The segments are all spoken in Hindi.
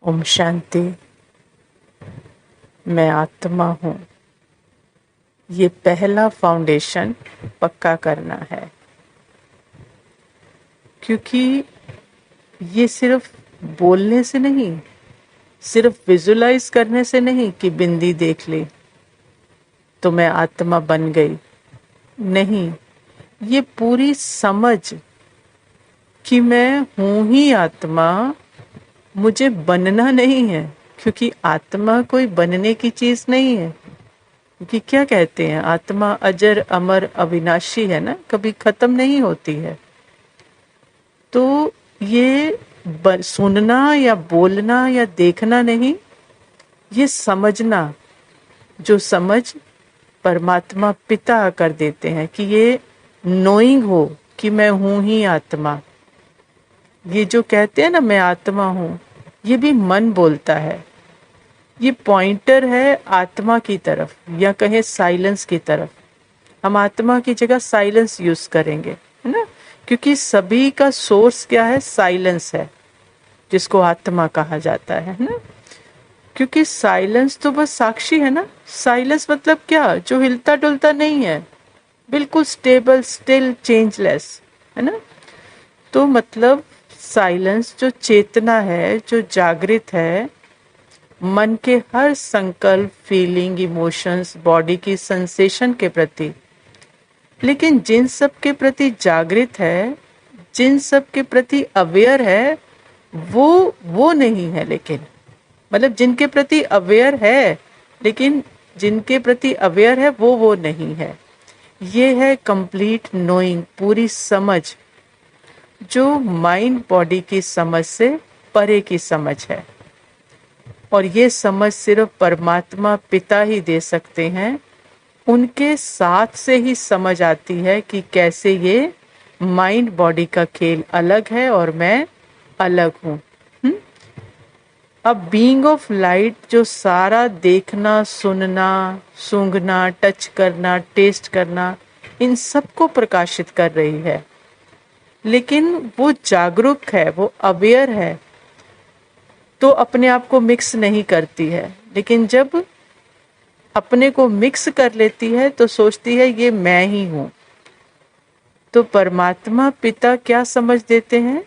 ओम शांति। मैं आत्मा हूँ। ये पहला फाउंडेशन पक्का करना है, क्योंकि ये सिर्फ बोलने से नहीं, सिर्फ विजुलाइज करने से नहीं कि बिंदी देख ली तो मैं आत्मा बन गई। नहीं, ये पूरी समझ कि मैं हूँ ही आत्मा, मुझे बनना नहीं है, क्योंकि आत्मा कोई बनने की चीज नहीं है। क्योंकि क्या कहते हैं, आत्मा अजर अमर अविनाशी है ना, कभी खत्म नहीं होती है। तो ये सुनना या बोलना या देखना नहीं, ये समझना, जो समझ परमात्मा पिता कर देते हैं कि ये नोइंग हो कि मैं हूं ही आत्मा। ये जो कहते हैं ना मैं आत्मा हूं, ये भी मन बोलता है। ये पॉइंटर है आत्मा की तरफ, या कहे साइलेंस की तरफ। हम आत्मा की जगह साइलेंस यूज करेंगे, है ना, क्योंकि सभी का सोर्स क्या है, साइलेंस है, जिसको आत्मा कहा जाता है ना। क्योंकि साइलेंस तो बस साक्षी है ना। साइलेंस मतलब क्या, जो हिलता डुलता नहीं है, बिल्कुल स्टेबल, स्टिल, चेंजलेस, है ना। तो मतलब साइलेंस जो चेतना है, जो जागृत है, मन के हर संकल्प, फीलिंग, इमोशंस, बॉडी की सेंसेशन के प्रति। लेकिन जिन सब के प्रति जागृत है, जिन सब के प्रति अवेयर है, वो नहीं है। लेकिन मतलब जिनके प्रति अवेयर है, लेकिन जिनके प्रति अवेयर है वो नहीं है। ये है कंप्लीट नोइंग, पूरी समझ, जो माइंड बॉडी की समझ से परे की समझ है। और ये समझ सिर्फ परमात्मा पिता ही दे सकते हैं। उनके साथ से ही समझ आती है कि कैसे ये माइंड बॉडी का खेल अलग है और मैं अलग हूँ। अब बीइंग ऑफ लाइट जो सारा देखना, सुनना, सूंघना, टच करना, टेस्ट करना, इन सबको प्रकाशित कर रही है। लेकिन वो जागरूक है, वो अवेयर है, तो अपने आप को मिक्स नहीं करती है। लेकिन जब अपने को मिक्स कर लेती है तो सोचती है ये मैं ही हूं। तो परमात्मा पिता क्या समझ देते हैं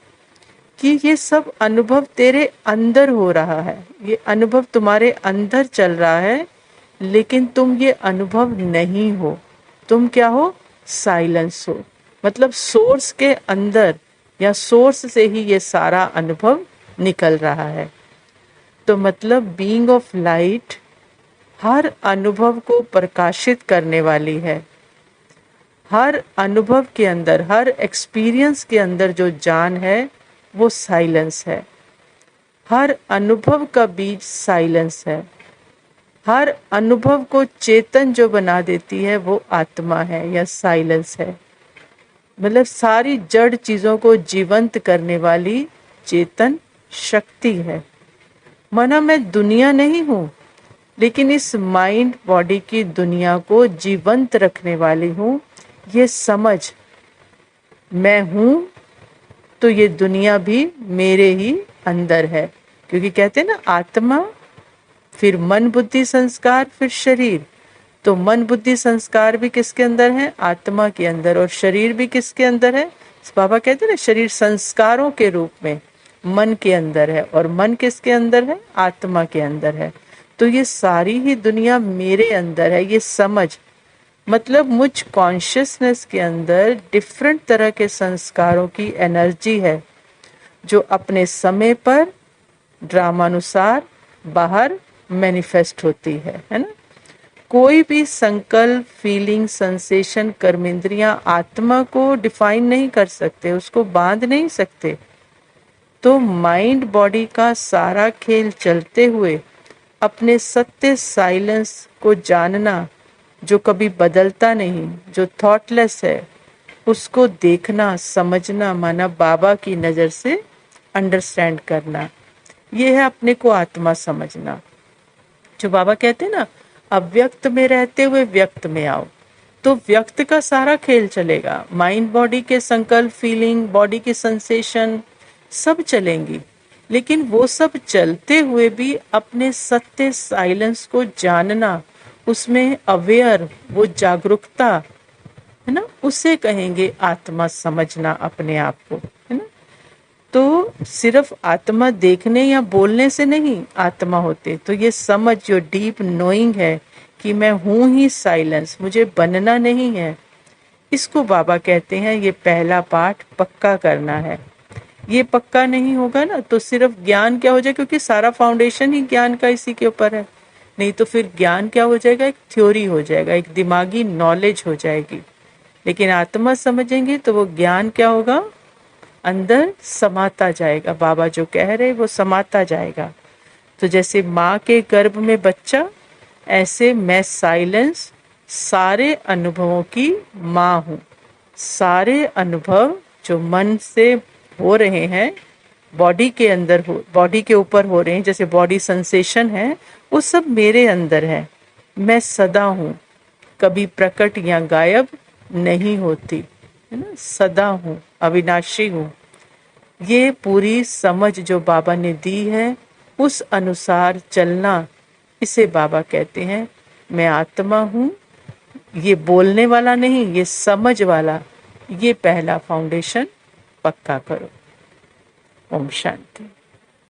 कि ये सब अनुभव तेरे अंदर हो रहा है, ये अनुभव तुम्हारे अंदर चल रहा है, लेकिन तुम ये अनुभव नहीं हो। तुम क्या हो, साइलेंस हो। मतलब सोर्स के अंदर या सोर्स से ही ये सारा अनुभव निकल रहा है। तो मतलब बीइंग ऑफ लाइट हर अनुभव को प्रकाशित करने वाली है। हर अनुभव के अंदर, हर एक्सपीरियंस के अंदर जो जान है वो साइलेंस है। हर अनुभव का बीज साइलेंस है। हर अनुभव को चेतन जो बना देती है वो आत्मा है या साइलेंस है। मतलब सारी जड़ चीजों को जीवंत करने वाली चेतन शक्ति है। माना मैं दुनिया नहीं हूं, लेकिन इस माइंड बॉडी की दुनिया को जीवंत रखने वाली हूं। ये समझ मैं हूं, तो ये दुनिया भी मेरे ही अंदर है। क्योंकि कहते हैं ना, आत्मा, फिर मन, बुद्धि, संस्कार, फिर शरीर। तो मन, बुद्धि, संस्कार भी किसके अंदर है, आत्मा के अंदर। और शरीर भी किसके अंदर है, बाबा कहते हैं ना, शरीर संस्कारों के रूप में मन के अंदर है, और मन किसके अंदर है, आत्मा के अंदर है। तो ये सारी ही दुनिया मेरे अंदर है। ये समझ मतलब मुझ कॉन्शियसनेस के अंदर डिफरेंट तरह के संस्कारों की एनर्जी है, जो अपने समय पर ड्रामानुसार बाहर मैनिफेस्ट होती है ना। कोई भी संकल्प, फीलिंग, सेंसेशन, कर्मेंद्रियां आत्मा को डिफाइन नहीं कर सकते, उसको बांध नहीं सकते। तो माइंड बॉडी का सारा खेल चलते हुए अपने सत्य साइलेंस को जानना, जो कभी बदलता नहीं, जो थॉटलेस है, उसको देखना, समझना, माना बाबा की नजर से अंडरस्टैंड करना, ये है अपने को आत्मा समझना। जो बाबा कहते हैं ना, अव्यक्त में रहते हुए व्यक्त में आओ, तो व्यक्त का सारा खेल चलेगा। माइंड बॉडी के संकल्प, फीलिंग, बॉडी की सेंसेशन सब चलेंगी, लेकिन वो सब चलते हुए भी अपने सत्य साइलेंस को जानना, उसमें अवेयर, वो जागरूकता है ना, उसे कहेंगे आत्मा समझना अपने आप को, है ना। तो सिर्फ आत्मा देखने या बोलने से नहीं आत्मा होते, तो ये समझ जो डीप नोइंग है कि मैं हूं ही साइलेंस, मुझे बनना नहीं है, इसको बाबा कहते हैं ये पहला पाठ पक्का करना है। ये पक्का नहीं होगा ना तो सिर्फ ज्ञान क्या हो जाए, क्योंकि सारा फाउंडेशन ही ज्ञान का इसी के ऊपर है। नहीं तो फिर ज्ञान क्या हो जाएगा, एक थ्योरी हो जाएगा, एक दिमागी नॉलेज हो जाएगी। लेकिन आत्मा समझेंगे तो वो ज्ञान क्या होगा, अंदर समाता जाएगा। बाबा जो कह रहे वो समाता जाएगा। तो जैसे माँ के गर्भ में बच्चा, ऐसे मैं साइलेंस सारे अनुभवों की माँ हूँ। सारे अनुभव जो मन से हो रहे हैं, बॉडी के अंदर हो, बॉडी के ऊपर हो रहे हैं, जैसे बॉडी सेंसेशन है, वो सब मेरे अंदर है। मैं सदा हूँ, कभी प्रकट या गायब नहीं होती, है ना, सदा हूँ, अविनाशी हूँ। ये पूरी समझ जो बाबा ने दी है, उस अनुसार चलना, इसे बाबा कहते हैं मैं आत्मा हूँ। ये बोलने वाला नहीं, ये समझ वाला, ये पहला फाउंडेशन पक्का करो। ओम शांति।